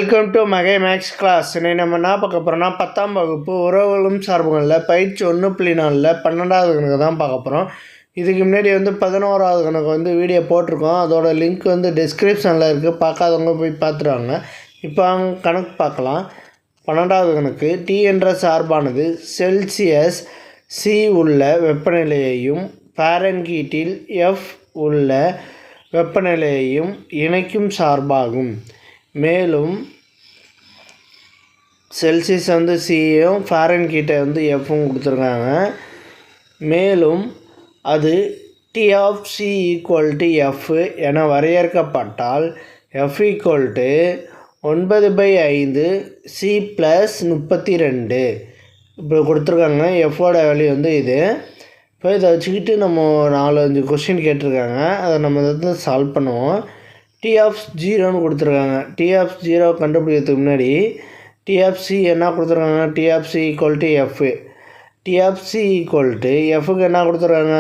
Welcome to மகை maths class. இன்னைக்கு நம்ம என்ன பார்க்க போகிறோம்னா 10ஆம் வகுப்பு உறவுகளும் சார்புகளில் பயிற்சி 1.4 12வது கணக்கு தான் பார்க்க போகிறோம். இதுக்கு முன்னாடி 11வது கணக்கு வீடியோ போட்டிருக்கோம். அதோட லிங்க் டிஸ்கிரிப்ஷனில் இருக்குது. பார்க்காதவங்க போய் பார்த்துருவாங்க. இப்போ கணக்கு பார்க்கலாம். 12வது கணக்கு. டி என்ற சார்பானது செல்சியஸ் சி உள்ள வெப்பநிலையையும் ஃபாரன்ஹீட்டில் எஃப் உள்ள வெப்பநிலையையும் இணைக்கும் சார்பாகும். மேலும் செல்சியஸ் சியும் ஃபாரன்ஹீட்டை எஃப்பும் கொடுத்துருக்காங்க. மேலும் அது T of C equal to F என வரையறுக்கப்பட்டால் F equal to 9/5 C plus 32 இப்போ கொடுத்துருக்காங்க. எஃப்போட வேல்யூ இது. இப்போ இதை வச்சுக்கிட்டு நம்ம 4-5 கொஸ்டின் கேட்டிருக்காங்க. அதை நம்ம சால்வ் பண்ணுவோம். டி ஆஃப் 0ன்னு கொடுத்துருக்காங்க. டி ஆஃப் 0 கண்டுபிடிக்கிறதுக்கு முன்னாடி டி ஆஃப் சி என்ன கொடுத்துருக்காங்க? T of C equal to F. T of C equal to எஃப்க்கு என்ன கொடுத்துருக்காங்க?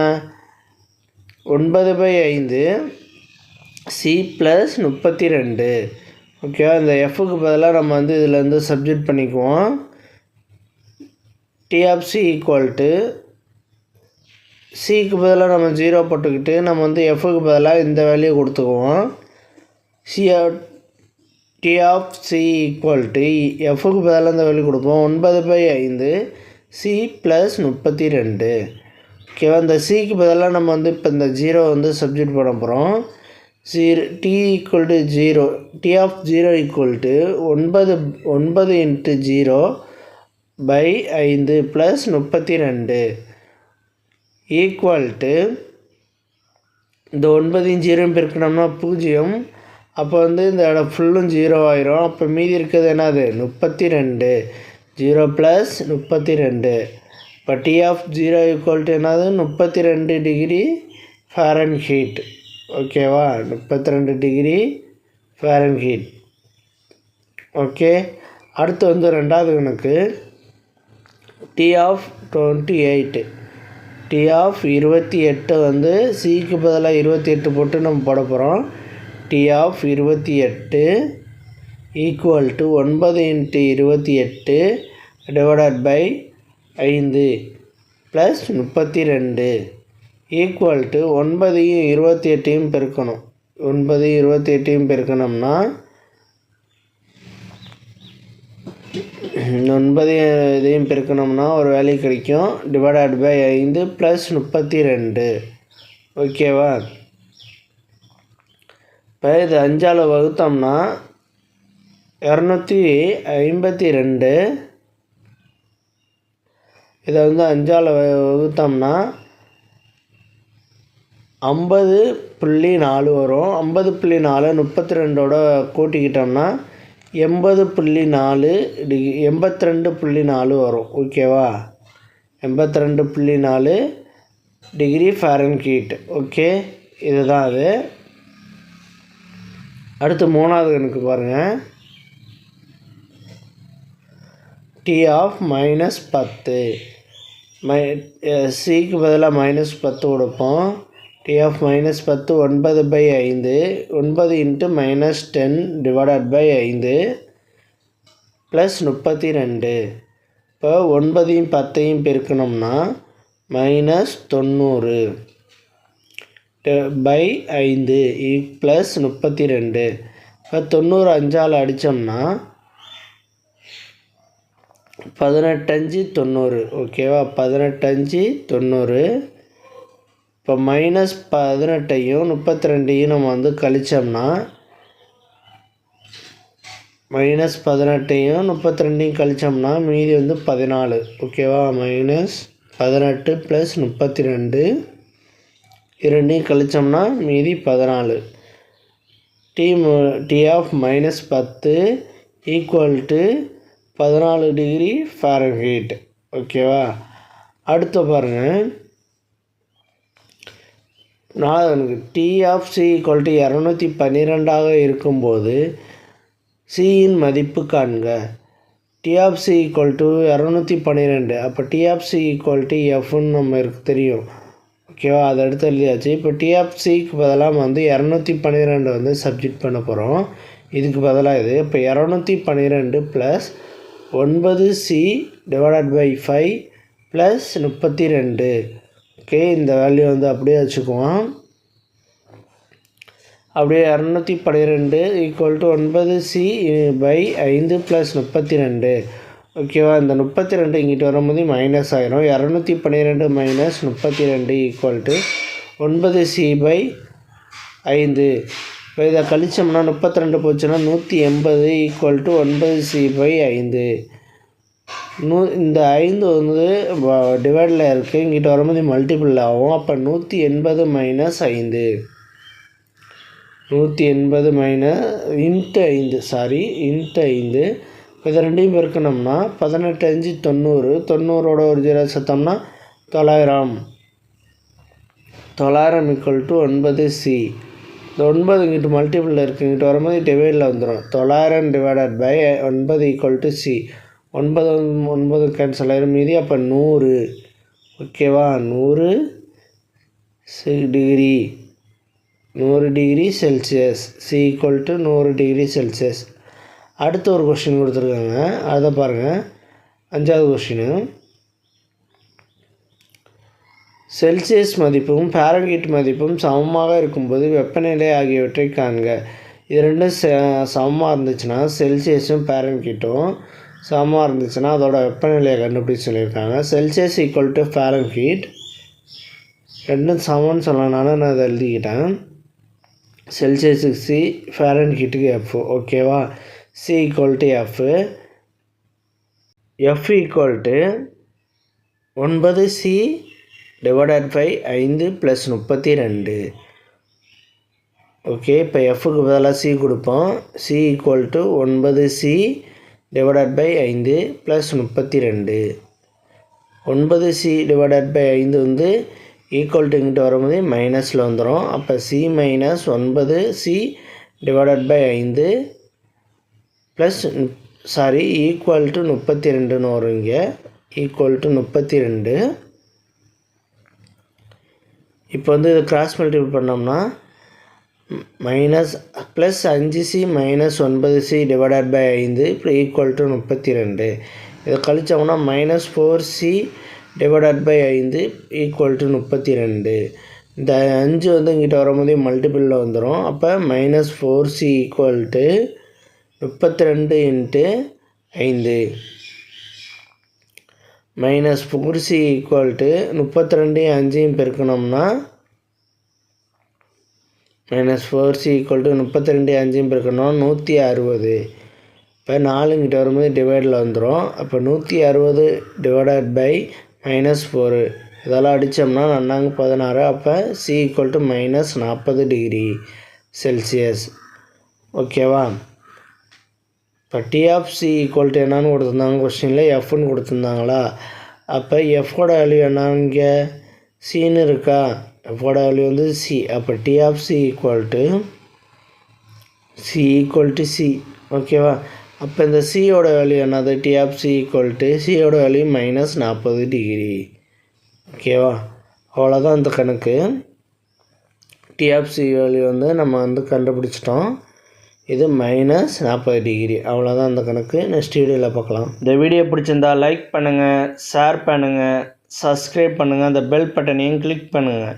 9/5 சி ப்ளஸ் 32. ஓகேவா? இந்த எஃப்க்கு பதிலாக நம்ம இதில் சப்ஜெக்ட் பண்ணிக்குவோம். T of C equal to சிக்கு பதிலாக நம்ம 0 போட்டுக்கிட்டு நம்ம எஃப்க்கு பதிலாக இந்த வேல்யூ கொடுத்துக்குவோம். T of C equal to எஃப்க்கு பதிலாக இந்த வேல்யூ கொடுப்போம். 9/5 சி ப்ளஸ் 32. ஓகேவா? இந்த சிக்கு பதிலாக நம்ம இப்போ இந்த 0 சப்ஜெக்ட் பண்ண போகிறோம். T equal to 0. T of 0 equal to 9 × 0/5 plus 32 equal to இந்த 9 0 பெருக்கணும்னா 0. அப்போ இந்த இடம் ஃபுல்லும் 0 ஆயிரும். அப்போ மீதி இருக்கிறது என்னது? 32. 0 ப்ளஸ் 32. இப்போ டி ஆஃப் 0 ஈக்குவல் டு என்னது? 32 டிகிரி ஃபாரன்ஹீட். ஓகேவா? 32 டிகிரி ஃபாரன்ஹீட். ஓகே. அடுத்து 2வது கணக்கு. D of 28. டி ஆஃப் 28 சிக்கு பதிலாக 28 போட்டு நம்ம போட போகிறோம். T of 28 equal to 9 × 28 divided by 5 plus 32 equal to 9ஐயும் 28ஐயும் பெருக்கணும். 9ஐயும் 28ஐயும் பெருக்கணும்னா 9 பெருக்கணும்னா ஒரு வேல்யூ கிடைக்கும். Divided by 5 plus 32. ஓகேவா? இப்போ இது 5ஆல் வகுத்தோம்னா 252. இதை 5ஆல் வகுத்தோம்னா 50.4 வரும். 50.4 32ஓட கூட்டிக்கிட்டோம்னா 80.4 82.4 வரும். ஓகேவா? 82.4 டிகிரி ஃபாரன்ஹீட். ஓகே, இதுதான் அது. அடுத்து 3வது கணக்கு பாருங்கள். T of -10. சிக்கு பதிலாக -10 கொடுப்போம். T of -10 9/5 9 × -10 divided by 5 plus 32. இப்போ 9ஐயும் 10ஐயும் பெருக்கணும்னா -90 பை 5 ப்ளஸ் 32. இப்போ 90 5ஆல் அடித்தோம்னா 18×5 90. ஓகேவா? 18×5 90. இப்போ -18ஐயும் 32ஐயும் நம்ம கழித்தோம்னா -18ஐயும் 32ஐயும் கழித்தோம்னா மீதி 14. ஓகேவா? -18 ப்ளஸ் 32 2ஐயும் கழித்தோம்னா மீதி 14. T of -10 equal to 14 degree Fahrenheit. ஓகேவா? அடுத்து பாருங்கள். 4வது T of C equal to 212 இருக்கும்போது சியின் மதிப்பு காண்க. T of C equal to 212. அப்போ T of C equal to எஃப்னு நமக்கு தெரியும். ஓகேவா? அதை எடுத்து எழுதியாச்சு. இப்போ டி ஆஃப் சிக்கு பதிலாக 212 சப்ஜெக்ட் பண்ண போகிறோம். இதுக்கு பதிலாக இது. இப்போ 212 plus 9c divided by 5 plus 32. Okay, இந்த வேல்யூ வந்து அப்படியே வச்சுக்குவோம். அப்படியே 212 equal to 9c by 5 plus 32. ஓகேவா, இந்த 32 இங்கிட்டு வரும்போது மைனஸ் ஆயிரும். 212 minus 32 equal to 9c by 5. இப்போ இதை கழிச்சோம்னா 32 போச்சுன்னா 180 ஈக்குவல் டு 9c பை 5. இந்த 5 வந்து டிவைடில் இருக்குது, இங்கிட்ட வரும்போது மல்டிபிள் ஆகும். அப்போ 180 மைனஸ் 5, 180 மைனஸ் இன்ட்டு 5 இன்ட்டு 5. இதை ரெண்டையும் பெருக்கணும்னா 18 5 90, 90ஓட ஒரு 0 சேர்த்தோம்னா 900. 900 ஈக்குவல் டு 9c. இந்த 9 இங்கிட்டு மல்டிபிளில் இருக்குது, இங்கிட்டு வரும்போது டிவைடில் வந்துடும். 900 divided by 9 equal to c. 9 cancel ஆயிரும் மீதி. அப்போ 100. ஓகேவா, 100 degree, 100 degree Celsius. c equal to 100 degree Celsius. அடுத்த ஒரு கொஸ்டின் கொடுத்துருக்காங்க, அதை பாருங்கள். 5வது கொஸ்டினு. செல்சியஸ் மதிப்பும் ஃபாரன்ஹீட் மதிப்பும் சமமாக இருக்கும்போது வெப்பநிலை ஆகியவற்றை காண்க. இது ரெண்டும் சமமாக இருந்துச்சுன்னா, செல்சியஸும் ஃபாரன்ஹீட்டும் சமமாக இருந்துச்சுன்னா அதோட வெப்பநிலையை கண்டுபிடிச்சு சொல்லியிருக்காங்க. செல்சியஸ் ஈக்குவல் டு ஃபாரன்ஹீட் ரெண்டும் சமம்னு சொல்லனால நான் அதை எழுதிக்கிட்டேன். செல்சியஸுக்கு c, ஃபாரன்ஹீட்டுக்கு f. ஓகேவா, c equal to f. f equal to 9c divided by 5 plus 32. Okay, இப்போ எஃப்க்கு பதிலாக c கொடுப்போம். c equal to 9c divided by 5 plus 32. 9c divided by 5 வந்து ஈக்குவல் டு இங்கிட்ட வரும்போது மைனஸில் வந்துடும். அப்போ c minus 9c divided by 5 plus equal to 32ன்னு வரும். இங்கே ஈக்குவல் டு 32. இப்போ வந்து இதை கிராஸ் மல்டிபிள் பண்ணோம்னா minus plus 5c minus 9c divided by 5 இப்போ ஈக்குவல் டு 32. இதை கழிச்சோம்னா minus 4c divided by 5 equal to 32. இந்த 5 வந்து இங்கிட்ட வரும்போதே மல்டிபிளில் வந்துடும். அப்போ minus 4c equal to 32 into 5 minus 4c equal to 32 5 பெருக்கணும்னா மைனஸ் 4c ஈக்குவல் டு 32 5 பெருக்கணும் 160. இப்போ 4 இங்கிட்ட வரும்போது டிவைடில் வந்துடும். அப்போ 160 டிவைடட் பை மைனஸ் 4 இதெல்லாம் அடித்தோம்னா 16. அப்போ c equal to minus 40 degree Celsius. ஓகேவா, இப்போ T of C equal to என்னான்னு கொடுத்துருந்தாங்க கொஸ்டினில், எஃப்னு கொடுத்துருந்தாங்களா. அப்போ எஃபோட வேல்யூ என்ன, இங்கே சின்னு இருக்கா, எஃபோட வேல்யூ வந்து சி. அப்போ T of C equal to C. ஓகேவா, அப்போ இந்த சியோட வேல்யூ என்னது, T of C equal to சியோட வேல்யூ மைனஸ் 40 டிகிரி. ஓகேவா, அவ்வளோதான் இந்த கணக்கு. டி ஆஃப் சி வேல்யூ வந்து நம்ம வந்து கண்டுபிடிச்சிட்டோம். இது மைனஸ் 40 டிகிரி. அவ்வளோதான் அந்த கணக்கு. நெக்ஸ்ட் வீடியோவில் பார்க்கலாம். இந்த வீடியோ பிடிச்சிருந்தா லைக் பண்ணுங்கள், ஷேர் பண்ணுங்கள், சப்ஸ்கிரைப் பண்ணுங்கள், அந்த பெல் பட்டனையும் கிளிக் பண்ணுங்கள்.